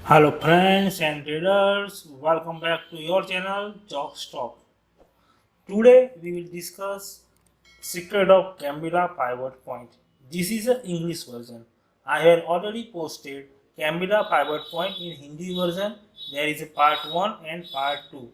Hello friends and traders, welcome back to your channel Chalk Stock. Today we will discuss secret of Cambilla pivot point. This is an English version. I have already posted Cambilla pivot point in Hindi version. There is a part 1 and part 2.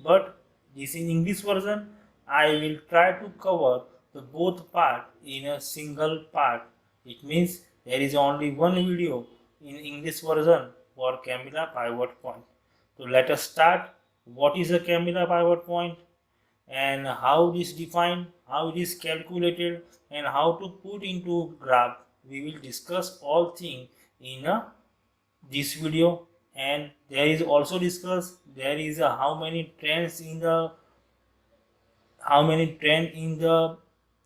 But this in English version I will try to cover the both part in a single part. It means there is only one video in English version for Cambilla pivot point. So let us start. What is a Cambilla pivot point? And how it is defined, how it is calculated, and how to put into graph. We will discuss all things in this video. And there is also discuss there is a how many trend in the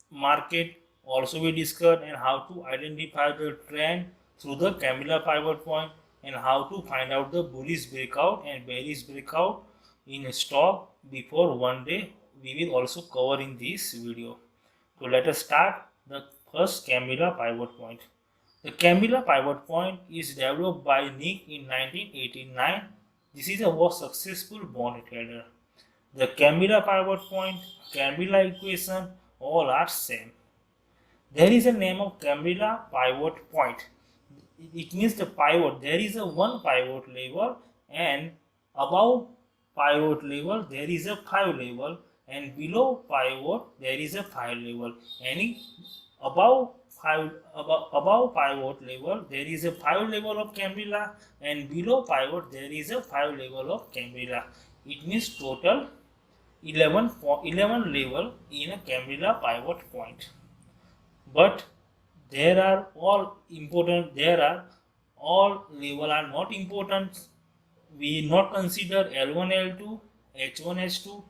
market also we discussed, and how to identify the trend through the Cambilla pivot point, and how to find out the bullish breakout and bearish breakout in a stock before one day. We will also cover in this video. So let us start the first Cambilla pivot point. The Cambilla pivot point is developed by Nick in 1989. This is a most successful bond trader. The Cambilla pivot point, Cambilla equation, all are same. There is a name of Cambilla pivot point. It means the pivot. There is a one pivot level, and above pivot level there is a 5 level, and below pivot there is a 5 level. Any above pivot level there is a 5 level of Cambilla, and below pivot there is a 5 level of Cambilla. It means total 11 level in a Cambilla pivot point. But there are all level are not important. We not consider L1 L2 H1 H2.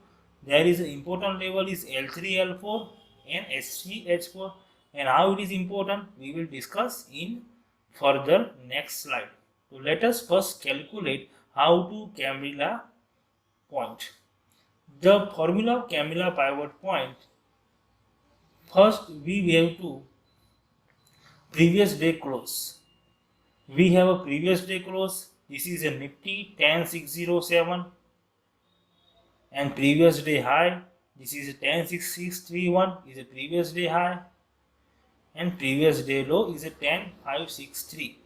There is an important level is L3 L4 and H3 H4, and how it is important we will discuss in further next slide. So let us first calculate how to Cambilla point. The formula of Cambilla pivot point, first we have to previous day close. We have a previous day close. This is a Nifty 10607, and previous day high. This is a 10631 is a previous day high, and previous day low is a 10563.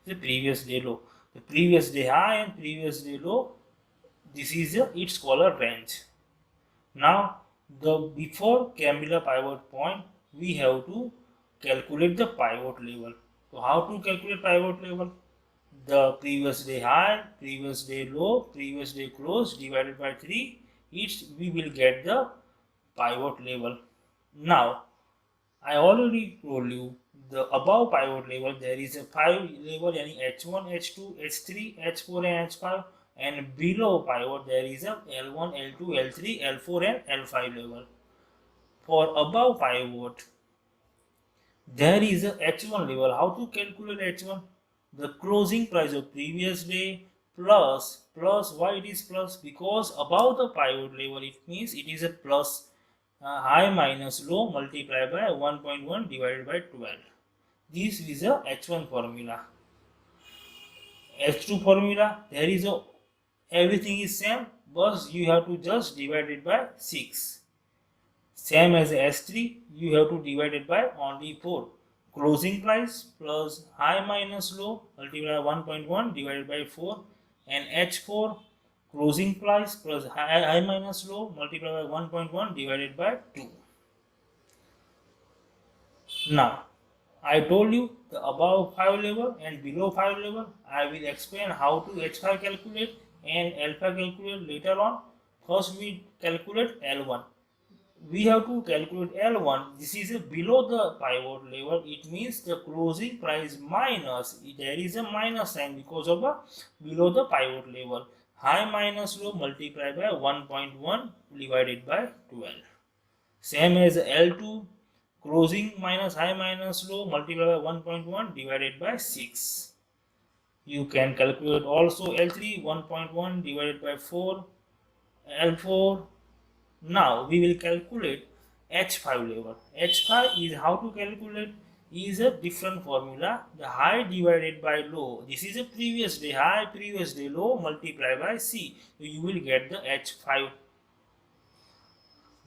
The previous day low. The previous day high and previous day low. This is its color range. Now the before Cambilla pivot point we have to calculate the pivot level. So how to calculate pivot level? The previous day high, previous day low, previous day close divided by 3, each we will get the pivot level. Now I already told you the above pivot level there is a 5 level, yani H1, H2, H3, H4 and H5, and below pivot there is a L1, L2, L3, L4 and L5 level. For above pivot there is a H1 level. How to calculate H1? The closing price of previous day plus why it is plus? Because above the pivot level it means it is a plus, high minus low multiplied by 1.1 divided by 12. This is a H1 formula. H2 formula, there is a everything is same, but you have to just divide it by 6. Same as S3, you have to divide it by only 4. Closing price plus high minus low multiplied by 1.1 divided by 4, and H4 closing price plus high minus low multiplied by 1.1 divided by 2. Now I told you the above 5 level and below 5 level. I will explain how to H5 calculate and L5 calculate later on. First we calculate L1. We have to calculate L1. This is a below the pivot level. It means the closing price minus, there is a minus sign because of a below the pivot level. High minus low multiplied by 1.1 divided by 12. Same as L2, closing minus high minus low multiplied by 1.1 divided by 6. You can calculate also L3, 1.1 divided by 4, L4. Now we will calculate H5 level. H5 is how to calculate? is a different formula. The high divided by low. This is a previous day high, previous day low multiplied by C. So you will get the H5.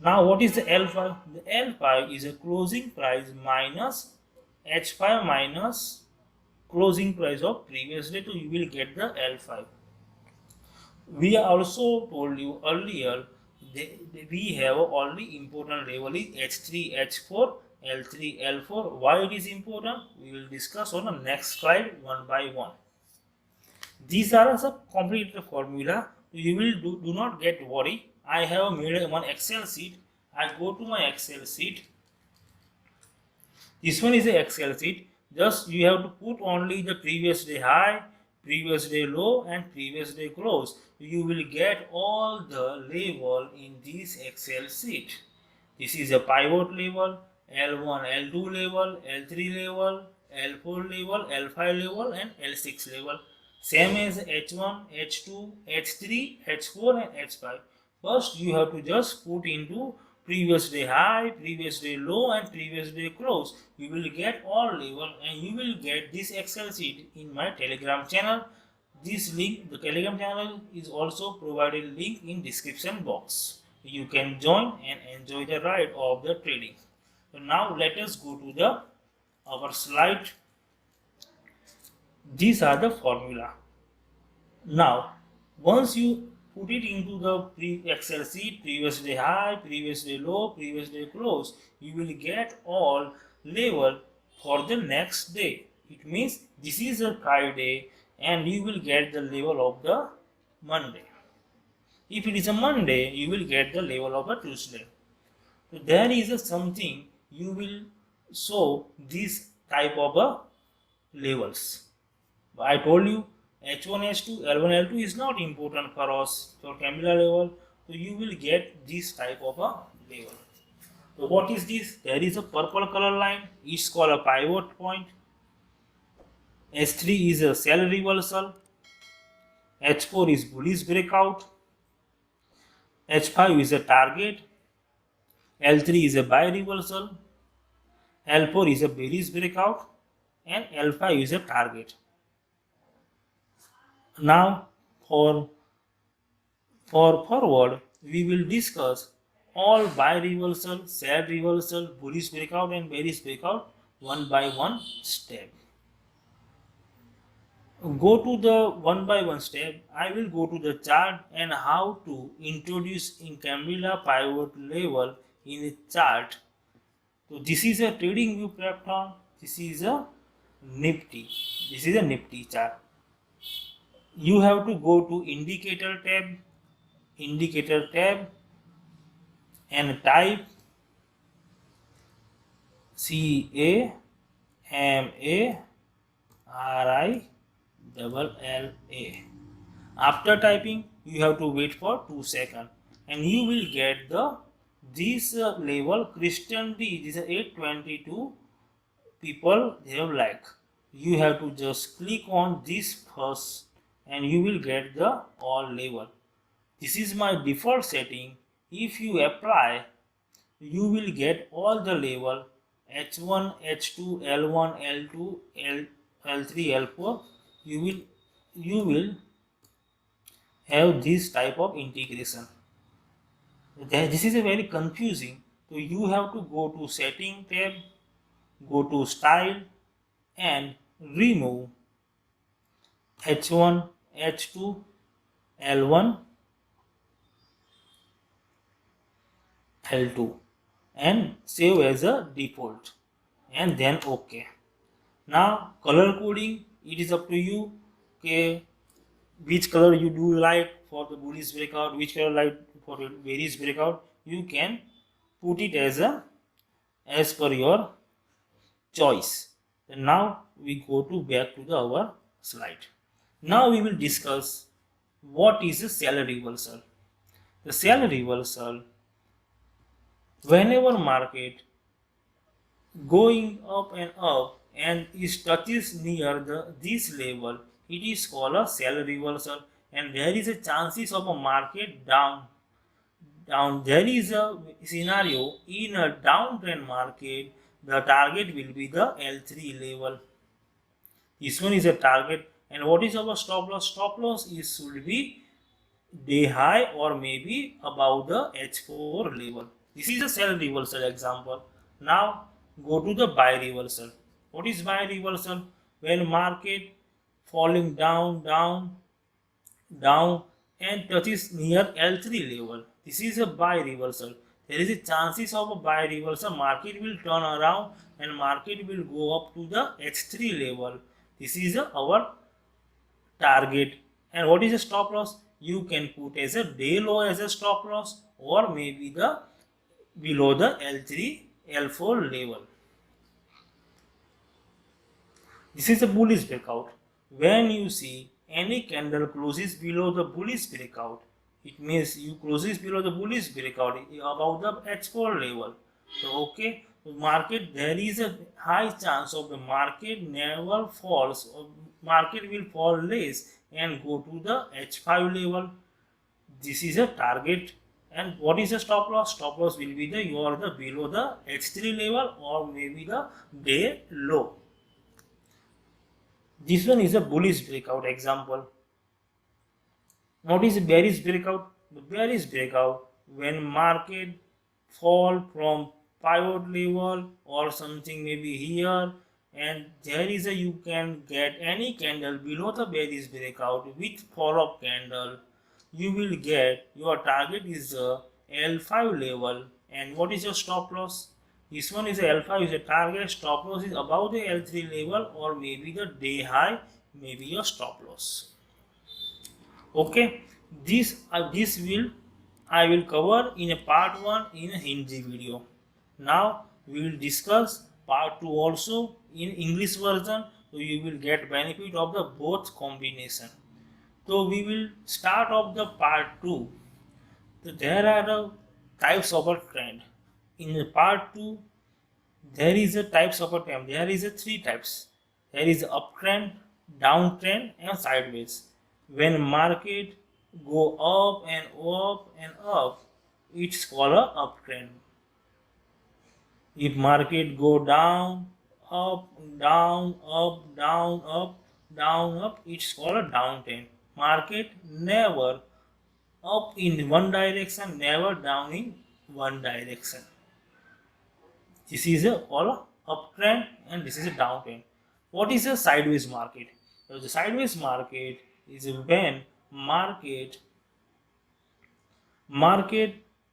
Now what is the L5? The L5 is a closing price minus H5 minus closing price of previous day. So you will get the L5. We also told you earlier we have only important level is H3, H4, L3, L4. Why it is important? We will discuss on the next slide one by one. These are some complicated formula. You will do not get worry. I have made one Excel sheet. I go to my Excel sheet. This one is a Excel sheet. Just you have to put only the previous day high, previous day low and previous day close. You will get all the level in this Excel sheet. This is a pivot level, L1, L2 level, L3 level, L4 level, L5 level and L6 level. Same as H1, H2, H3, H4 and H5. First you have to just put into previous day high, previous day low and previous day close. You will get all level and you will get this Excel sheet in my Telegram channel. This link, the Telegram channel is also provided link in description box. You can join and enjoy the ride of the trading. So now let us go to our slide. These are the formula. Now once you put it into the Excel sheet, previous day high, previous day low, previous day close, you will get all level for the next day. It means this is a Friday and you will get the level of the Monday. If it is a Monday, you will get the level of a Tuesday. So there is a something you will show this type of a levels. I told you H1, H2, L1, L2 is not important for us for Camilla level. So you will get this type of a level. So what is this? There is a purple color line. It's called a pivot point. H3 is a sell reversal. H4 is bullish breakout. H5 is a target. L3 is a buy reversal. L4 is a bearish breakout. And L5 is a target. Now for forward, we will discuss all buy reversal, sell reversal, bullish breakout and bearish breakout one by one step. Go to the one by one step. I will go to the chart and how to introduce in Camilla pivot level in a chart. So this is a trading view platform. This is a Nifty. This is a Nifty chart. You have to go to indicator tab and type CAMARILLA. After typing, you have to wait for 2 seconds and you will get this level. Christian D, this is 822 people they have like. You have to just click on this first and you will get the all level. This is my default setting. If you apply, you will get all the level H1, H2, L1, L2, L3, L4. You will have this type of integration. This is a very confusing. So you have to go to setting tab, go to style and remove H1, H2, L1, L2 and save as a default and then OK. Now color coding, it is up to you. Okay, which color you do like for the bullish breakout, which color like for the bearish breakout. You can put it as per your choice. And now we go to back to our slide. Now we will discuss what is a sell reversal. The sell reversal, whenever market going up and it touches near this level, it is called a sell reversal and there is a chances of a market down. There is a scenario in a downtrend market, the target will be the L3 level. This one is a target. And what is our stop loss? Stop loss is should be day high or maybe above the H4 level. This is a sell reversal example. Now go to the buy reversal. What is buy reversal? When market falling down and touches near L3 level. This is a buy reversal. There is a chances of a buy reversal. Market will turn around and market will go up to the H3 level. This is our target. And what is a stop loss? You can put as a day low as a stop loss or maybe the below the L3 L4 level. This is a bullish breakout. When you see any candle closes below the bullish breakout, it means you closes below the bullish breakout above the H4 level. So okay, market, there is a high chance of the market never falls, or market will fall less and go to the H5 level. This is a target. And what is the stop loss? Stop loss will be the you are the below the H3 level or maybe the day low. This one is a bullish breakout example. What is a bearish breakout? The bearish breakout when market fall from pivot level or something maybe here, and there is a you can get any candle below the bearish breakout with follow-up candle. You will get your target is the L5 level. And what is your stop loss? This one is a L5 is a target. Stop loss is above the L3 level or maybe the day high, maybe your stop loss. Okay, this will I will cover in a part 1 in a Hindi video. Now we will discuss part 2 also in English version, so you will get benefit of the both combination. So we will start off the part 2. So there are the types of a trend. In the part 2, there is a types of a trend. There is a 3 types. There is uptrend, downtrend, and sideways. When market go up and up and up, it's called a uptrend. If market go down, up, down, up, down, up, down, up, it's called a downtrend. Market never up in one direction, never down in one direction. This is a called uptrend and this is a downtrend. What is a sideways market? So the sideways market is when market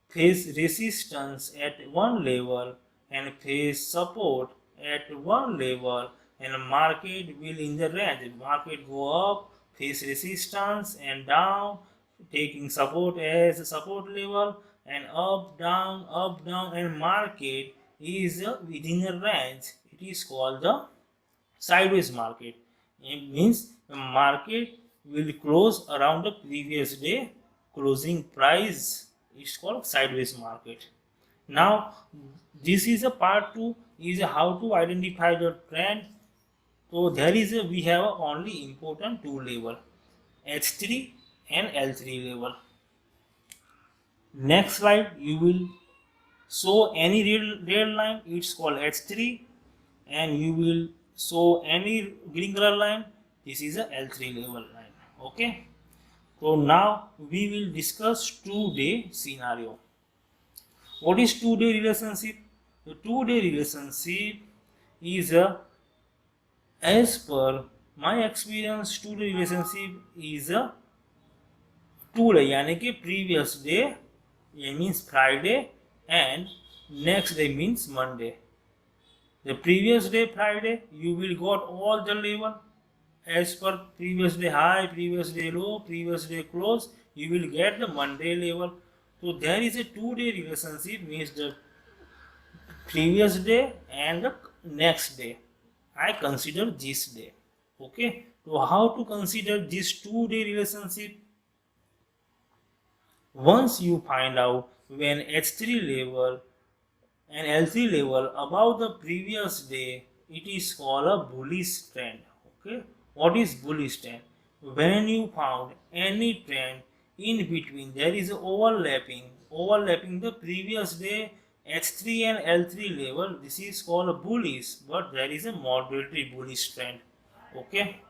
face resistance at one level and face support at one level, and market will in the range. Market go up, face resistance and down, taking support as a support level, and up down, and market is within a range. It is called the sideways market. It means the market will close around the previous day closing price. It's called sideways market. Now this is a part 2 is how to identify the trend. So there is a we have only important 2 level, H3 and L3 level. Next slide you will show any real line, it's called H3, and you will show any green color line, this is a L3 level line. Okay, so now we will discuss 2-day scenario. What is 2-day relationship? The 2-day relationship is as per my experience, 2-day relationship is a 2 day यानी कि previous day means Friday and next day means Monday. The previous day Friday you will got all the level as per previous day high, previous day low, previous day close. You will get the Monday level. So there is a 2-day relationship, means the previous day and the next day. I consider this day. Okay. So how to consider this 2-day relationship? Once you find out when H3 level and L3 level above the previous day, it is called a bullish trend. Okay. What is bullish trend? When you found any trend in between, there is overlapping the previous day H3 and L3 level, this is called a bullish, but there is a moderately bullish trend. Okay,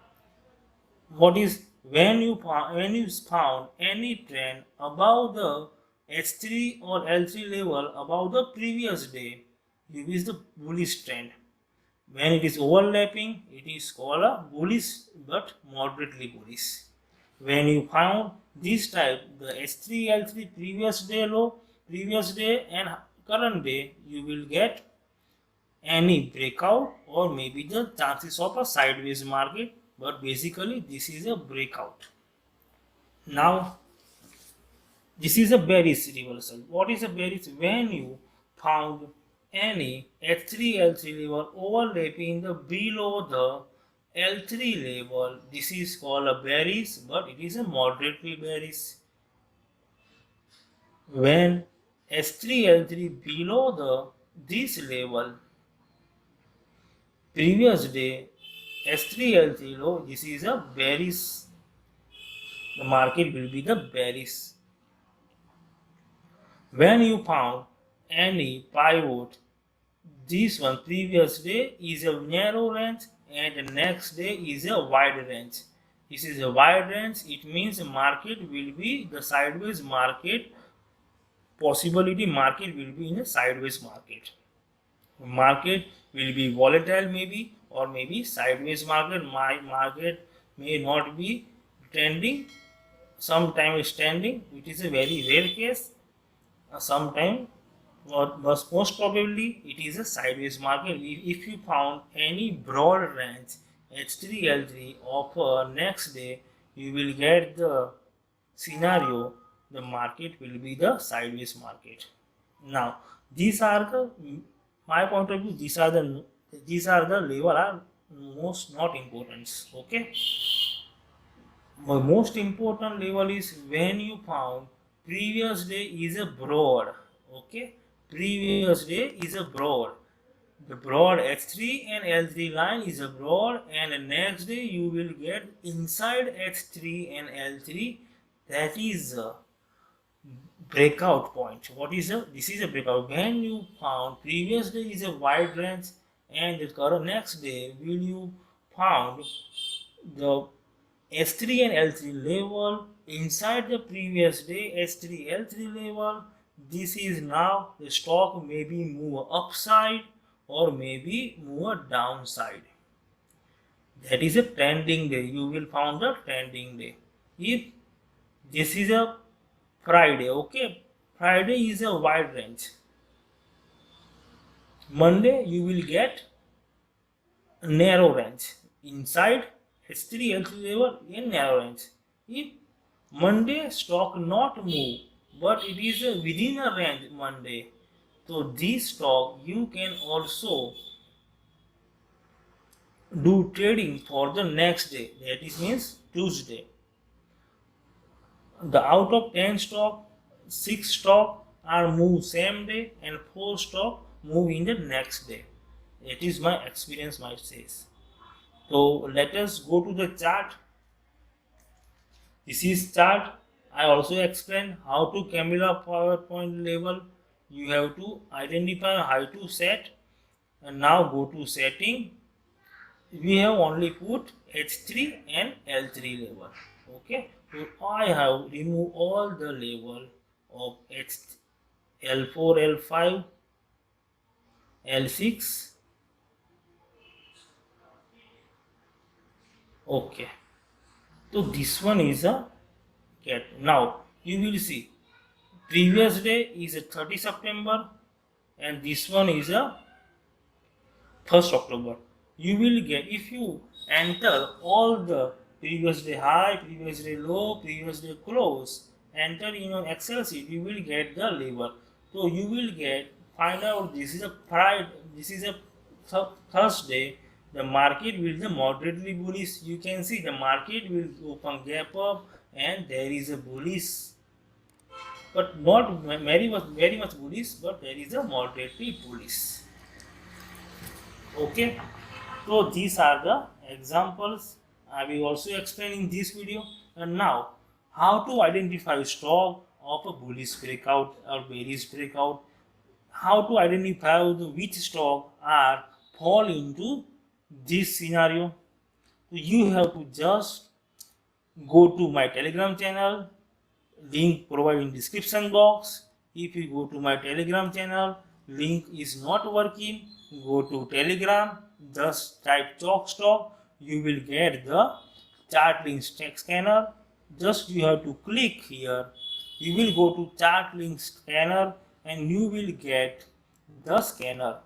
what is when you found any trend above the H3 or L3 level above the previous day, it is the bullish trend. When it is overlapping, it is called a bullish but moderately bullish. When you found this type, the H3 L3 previous day low, previous day and current day, you will get any breakout or maybe the chances of a sideways market, but basically this is a breakout. Now this is a bearish reversal. What is a bearish? When you found any H3 L3 level overlapping the below the L3 level, this is called a bearish, but it is a moderately bearish. When H3 L3 below the this level previous day S3 L3 low, this is a bearish. The market will be the bearish. When you found any pivot, this one previous day is a narrow range and the next day is a wide range. This is a wide range, it means the market will be the sideways market. Possibility market will be in a sideways market. Market will be volatile maybe, or maybe sideways market. My market may not be trending, sometime standing, which is a very rare case. Sometime, but most probably it is a sideways market. If you found any broad range H3 L3 of next day, you will get the scenario, the market will be the sideways market. Now these are the, my point of view, these are the level are most not important. Okay, the most important level is when you found previous day is a broad. Okay, previous day is a broad. The broad H3 and L3 line is a broad, and the next day you will get inside H3 and L3, that is a breakout point. What is a, this is a breakout. When you found previous day is a wide range and the current next day will you found the S3 and L3 level inside the previous day S3 L3 level, this is now the stock maybe move upside or maybe move downside. That is a trending day. You will find the trending day. If this is a Friday, okay, Friday is a wide range. Monday you will get a narrow range inside H3 L3 level in narrow range. If Monday stock not move, but it is within a range Monday, so this stock you can also do trading for the next day. That is means Tuesday. The out of 10 stock, 6 stock are move same day and 4 stock move in the next day. It is my experience might says. So let us go to the chart. This is chart. I also explained how to Camilla PowerPoint level. You have to identify how to set, and now go to setting. We have only put H3 and L3 level. Okay, so I have removed all the level of L4, L5, L6. Okay, so this one is a cat. Now you will see previous day is a 30 September and this one is a 1st October. You will get, if you enter all the previous day high, previous day low, previous day close, enter in your Excel sheet, you will get the level. So you will get, find out this is a Friday, this is a Thursday, the market will be moderately bullish. You can see the market will open gap up and there is a bullish, but not very much bullish, but there is a moderately bullish. Okay, so these are the examples I will also explain in this video. And now, how to identify stock of a bullish breakout or bearish breakout, how to identify which stock are fall into this scenario. So you have to just go to my Telegram channel, link provided in description box. If you go to my Telegram channel, link is not working, go to Telegram, just type chalk stock, you will get the chart link scanner. Just you have to click here, you will go to chart link scanner and you will get the scanner.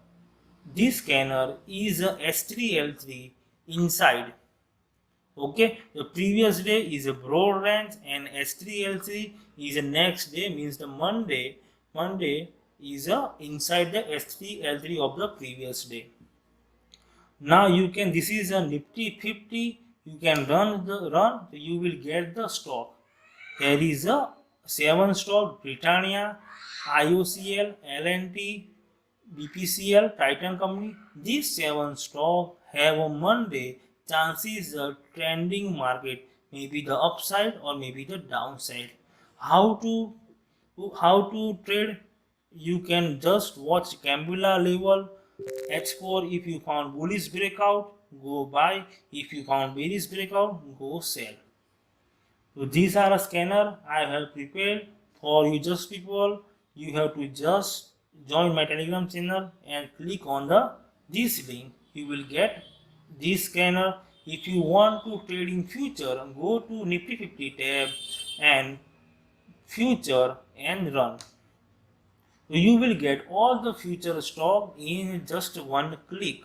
This scanner is a S3L3 inside. Okay, the previous day is a broad range and S3L3 is a next day, means the Monday is a inside the S3L3 of the previous day. Now you can, this is a Nifty 50, you can run, you will get the stock. There is a 7 stock: Britannia, IOCL, L&T, BPCL, Titan Company. These 7 stock have a Monday chances a trending market, maybe the upside or maybe the downside. How to trade? You can just watch Cambula level H4. If you found bullish breakout, go buy. If you found bearish breakout, go sell. So these are a scanner I have prepared for you just people. You have to just join my Telegram channel and click on this link. You will get this scanner. If you want to trade in future, go to Nifty 50 tab and future and run. So you will get all the future stock in just one click.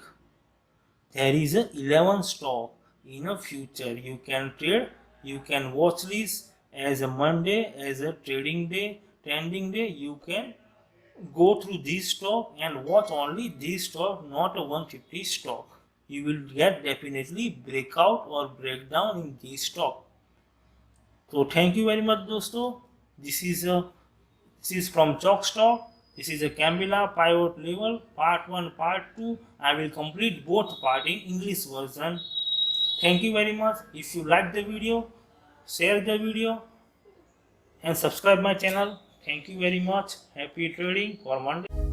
There is a 11 stock in a future. You can trade, you can watch list as a Monday, as a trading day, trending day. You can go through this stock and watch only this stock, not a 150 stock. You will get definitely breakout or breakdown in this stock. So thank you very much dosto. This is from Chalk stock. This is a Cambula pivot level part 1 part 2. I will complete both part in English version. Thank you very much. If you like the video, share the video and subscribe my channel. Thank you very much. Happy trading for Monday.